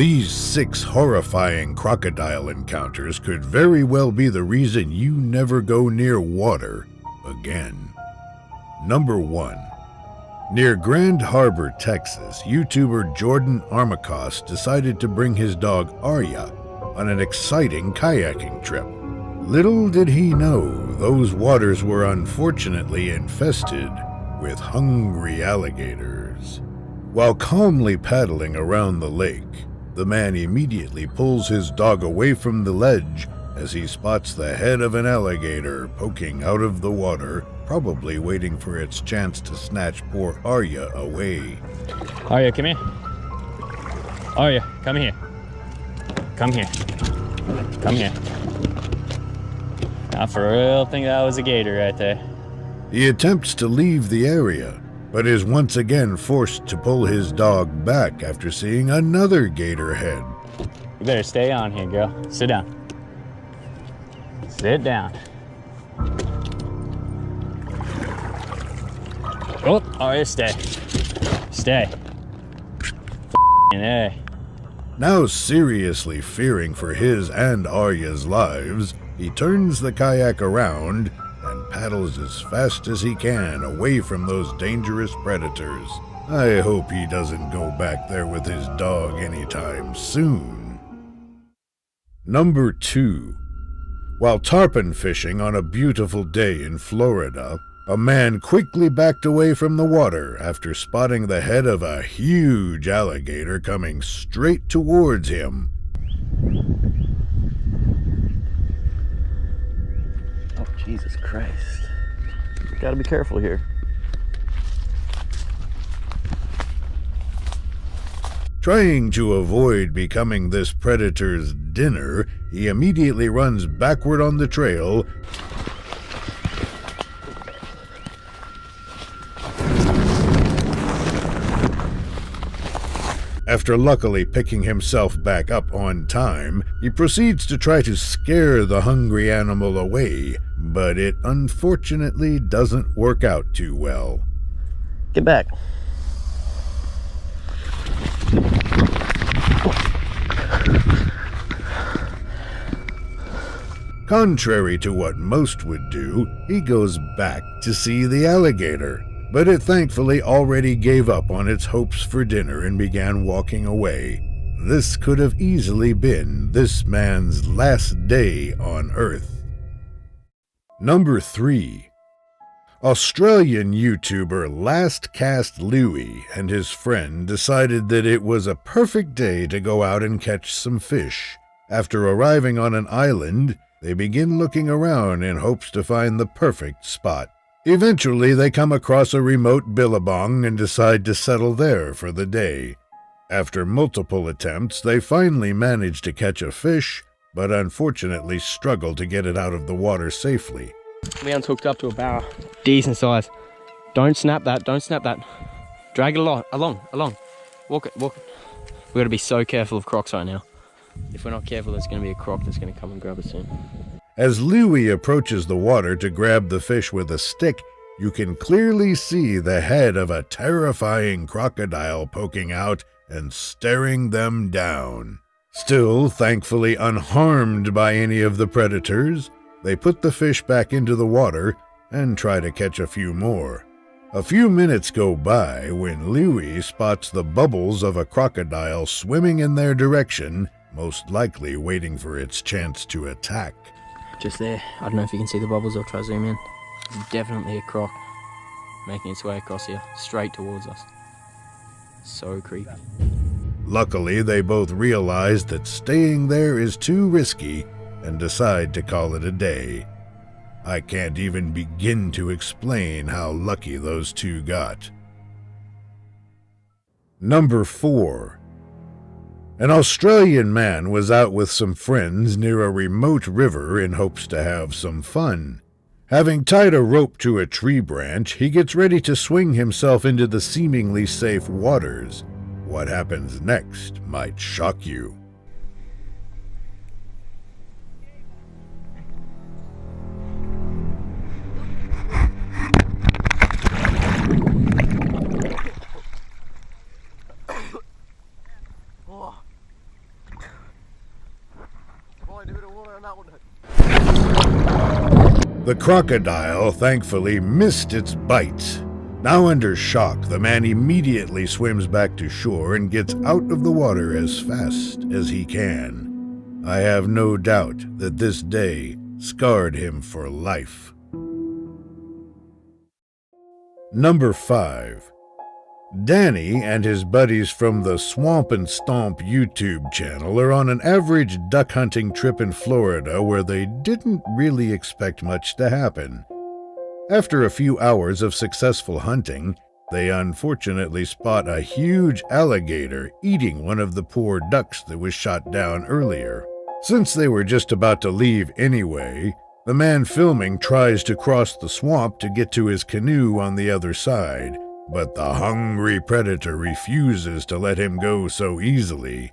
These 6 horrifying crocodile encounters could very well be the reason you never go near water again. Number 1. Near Grand Harbor, Texas, YouTuber Jordan Armacost decided to bring his dog Arya on an exciting kayaking trip. Little did he know those waters were unfortunately infested with hungry alligators. While calmly paddling around the lake, the man immediately pulls his dog away from the ledge as he spots the head of an alligator poking out of the water, probably waiting for its chance to snatch poor Arya away. Arya, come here. Arya, come here. Come here. Come here. I for real think that was a gator right there. He attempts to leave the area, but is once again forced to pull his dog back after seeing another gator head. You better stay on here, girl. Sit down. Sit down. Oh, Arya, stay. Stay. F***ing Now seriously fearing for his and Arya's lives, he turns the kayak around and paddles as fast as he can away from those dangerous predators. I hope he doesn't go back there with his dog anytime soon. Number 2. While tarpon fishing on a beautiful day in Florida, a man quickly backed away from the water after spotting the head of a huge alligator coming straight towards him. Oh, Jesus Christ. Gotta be careful here. Trying to avoid becoming this predator's dinner, he immediately runs backward on the trail After luckily picking himself back up on time, he proceeds to try to scare the hungry animal away, but it unfortunately doesn't work out too well. Get back. Contrary to what most would do, he goes back to see the alligator, but it thankfully already gave up on its hopes for dinner and began walking away. This could have easily been this man's last day on Earth. Number 3. Australian YouTuber Last Cast Louie and his friend decided that it was a perfect day to go out and catch some fish. After arriving on an island, they begin looking around in hopes to find the perfect spot. Eventually, they come across a remote billabong and decide to settle there for the day. After multiple attempts, they finally manage to catch a fish, but unfortunately struggle to get it out of the water safely. Leon's hooked up to a barra. Decent size. Don't snap that, don't snap that. Drag it along. Walk it. We've got to be so careful of crocs right now. If we're not careful, there's going to be a croc that's going to come and grab us soon. As Louie approaches the water to grab the fish with a stick, you can clearly see the head of a terrifying crocodile poking out and staring them down. Still, thankfully unharmed by any of the predators, they put the fish back into the water and try to catch a few more. A few minutes go by when Louie spots the bubbles of a crocodile swimming in their direction, most likely waiting for its chance to attack. Just there. I don't know if you can see the bubbles. I'll try to zoom in. There's definitely a croc making its way across here, straight towards us. So creepy. Luckily, they both realize that staying there is too risky and decide to call it a day. I can't even begin to explain how lucky those two got. Number 4. An Australian man was out with some friends near a remote river in hopes to have some fun. Having tied a rope to a tree branch, he gets ready to swing himself into the seemingly safe waters. What happens next might shock you. The crocodile thankfully missed its bite. Now under shock, the man immediately swims back to shore and gets out of the water as fast as he can. I have no doubt that this day scarred him for life. Number 5. Danny and his buddies from the Swamp and Stomp YouTube channel are on an average duck hunting trip in Florida where they didn't really expect much to happen. After a few hours of successful hunting, they unfortunately spot a huge alligator eating one of the poor ducks that was shot down earlier. Since they were just about to leave anyway, the man filming tries to cross the swamp to get to his canoe on the other side, but the hungry predator refuses to let him go so easily.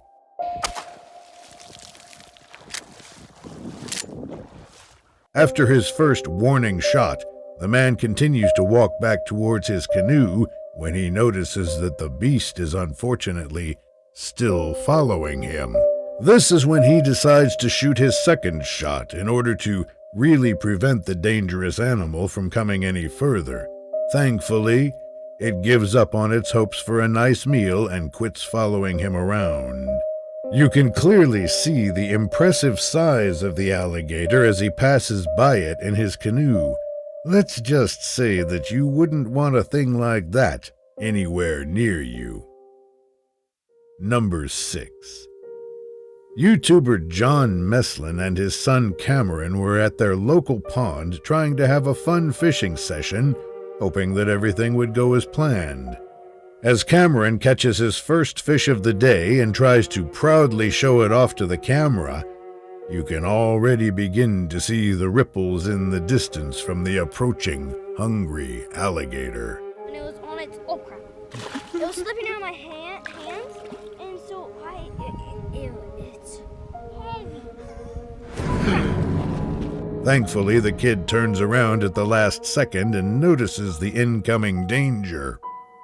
After his first warning shot, the man continues to walk back towards his canoe when he notices that the beast is unfortunately still following him. This is when he decides to shoot his second shot in order to really prevent the dangerous animal from coming any further. Thankfully, it gives up on its hopes for a nice meal and quits following him around. You can clearly see the impressive size of the alligator as he passes by it in his canoe. Let's just say that you wouldn't want a thing like that anywhere near you. Number 6. YouTuber John Meslin and his son Cameron were at their local pond trying to have a fun fishing session, hoping that everything would go as planned. As Cameron catches his first fish of the day and tries to proudly show it off to the camera, you can already begin to see the ripples in the distance from the approaching hungry alligator. And it was on its, oh crap, it was slipping out of my hands, and so it's heavy. Thankfully, the kid turns around at the last second and notices the incoming danger.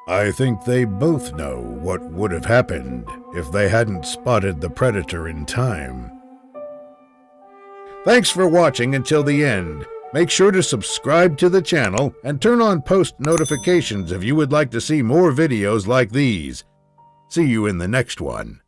I think they both know what would have happened if they hadn't spotted the predator in time. Thanks for watching until the end. Make sure to subscribe to the channel and turn on post notifications if you would like to see more videos like these. See you in the next one.